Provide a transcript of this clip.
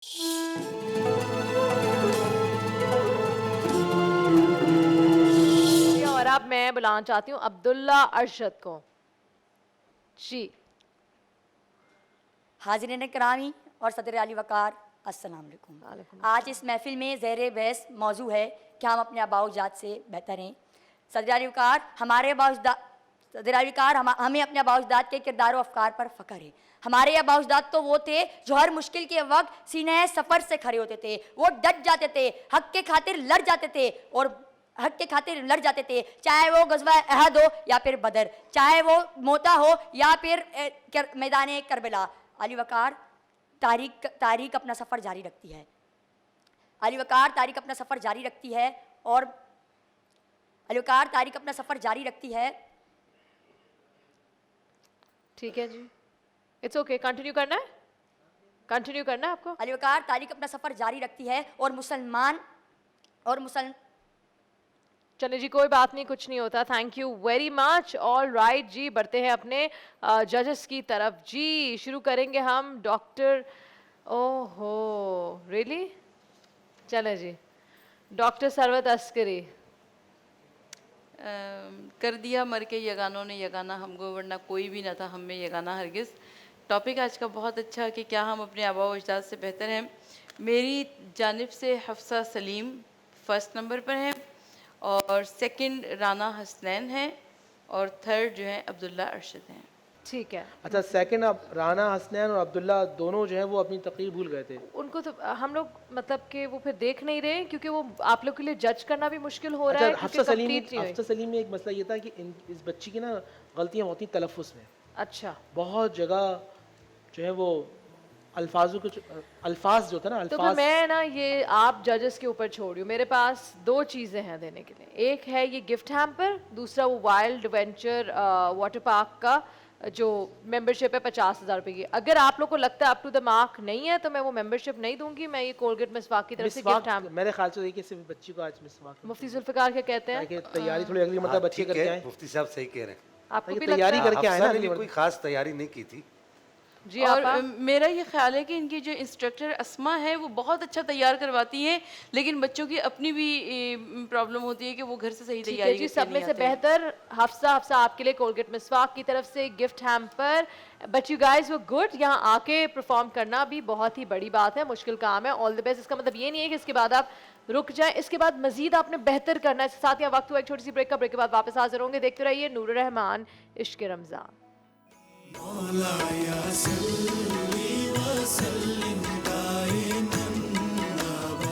और अब मैं बुलाना चाहती हूँ अब्दुल्ला अरशद को जी। हाज़िरीन करामी और सदर आली वकार, अस्सलाम वालेकुम। आज इस महफिल में ज़ेर बहस मौजू है कि हम अपने आबाउजात से बेहतर हैं। सदर आली वकार हमारे हमें अपने आबाउजात के किरदार और अफकार पर फ़ख्र है। हमारे आबाउजात तो वो थे जो हर मुश्किल के वक्त सीने सफ़र से खड़े होते थे, वो डट जाते थे, हक के खातिर लड़ जाते थे और हक के खातिर लड़ जाते थे, चाहे वो गज़वा अहद हो या फिर बदर, चाहे वो मोता हो या फिर मैदान करबला। अली वकार तारीख अपना सफ़र जारी रखती है। अली वकार तारीख अपना सफ़र जारी रखती है और अली वकार तारीख अपना सफ़र जारी रखती है। ठीक है जी, इट्स ओके, कंटिन्यू करना है, कंटिन्यू करना है आपको। अली वकार तारीख अपना सफ़र जारी रखती है और मुसलमान चले जी, कोई बात नहीं, कुछ नहीं होता। Thank you very much. All right जी, बढ़ते हैं अपने जजेस की तरफ जी। शुरू करेंगे हम डॉक्टर, ओहो रियली, चले जी, डॉक्टर सरवत अस्करी। कर दिया मर के यगानों ने यगाना हमको, वरना कोई भी ना था हम में यगाना हरगिज़। टॉपिक आज का बहुत अच्छा कि क्या हम अपने आबा व अजदाद से बेहतर हैं। मेरी जानिब से हफ्सा सलीम फ़र्स्ट नंबर पर हैं और सेकंड राना हसनैन हैं और थर्ड जो है अब्दुल्ला अरशद हैं। ठीक है, अच्छा, सेकंड अब राना हसनैन और अब्दुल्ला दोनों जो हैं वो अपनी तकरीर भूल गए थे। उनको तो हम लोग मतलब कि वो फिर देख नहीं रहे क्योंकि वो आप लोग के लिए जज करना भी मुश्किल हो रहा है। अच्छा, हफ्सा सलीम में एक मसला ये था कि इस बच्ची की ना गलतियाँ होती हैं तलफ़्फ़ुज़ में। अच्छा, बहुत जगह जो है वो अल्फाज जो था ना, तो फिर मैं ना ये आप जजेस के ऊपर छोड़ रही हूँ। मेरे पास दो चीज़ें हैं देने के लिए, एक है ये गिफ्ट हैम्पर, दूसरा वो वाइल्ड एडवेंचर वाटर पार्क का जो मेंबरशिप है 50,000 रुपए की। अगर आप लोग को लगता है अप टू द मार्क नहीं है तो मैं वो मेंबरशिप नहीं दूंगी। मैं ये कोलगेट मिसवाक की तरफ से गिफ्ट हैम्पर, मेरे ख्याल से देखिए सिर्फ बच्ची को आज मिसवाक मुफ्ती जुल्फ़िकार क्या कहते हैं, तैयारी थोड़ी अगली मतलब बच्चे करके आए। मुफ्ती साहब सही कह रहे हैं। आपको भी तैयारी लगता है? करके आए ना, अफसर ने भी कोई खास तैयारी नहीं की थी। जी और आपा? मेरा ये ख्याल है कि इनकी जो इंस्ट्रक्टर अस्मा है वो बहुत अच्छा तैयार करवाती हैं, लेकिन बच्चों की अपनी भी प्रॉब्लम होती है कि वो घर से सही ठीक है तैयारी जी, करके सब में नहीं से आते हैं। बेहतर हफ्सा आपके लिए कोलगेट मिसवाक की तरफ से gift hamper. But you guys were good, यहाँ आके परफॉर्म करना भी बहुत ही बड़ी बात है, मुश्किल काम है। All the best. इसका मतलब ये नहीं है कि इसके बाद आप रुक जाएं, इसके बाद मजीद आपने बेहतर करना है। इसके साथ यहाँ वक्त हुआ एक छोटी सी ब्रेक का, ब्रेक के बाद वापस हाजिर होंगे। देखते रहिए नूर रहमान इश्क रमजान।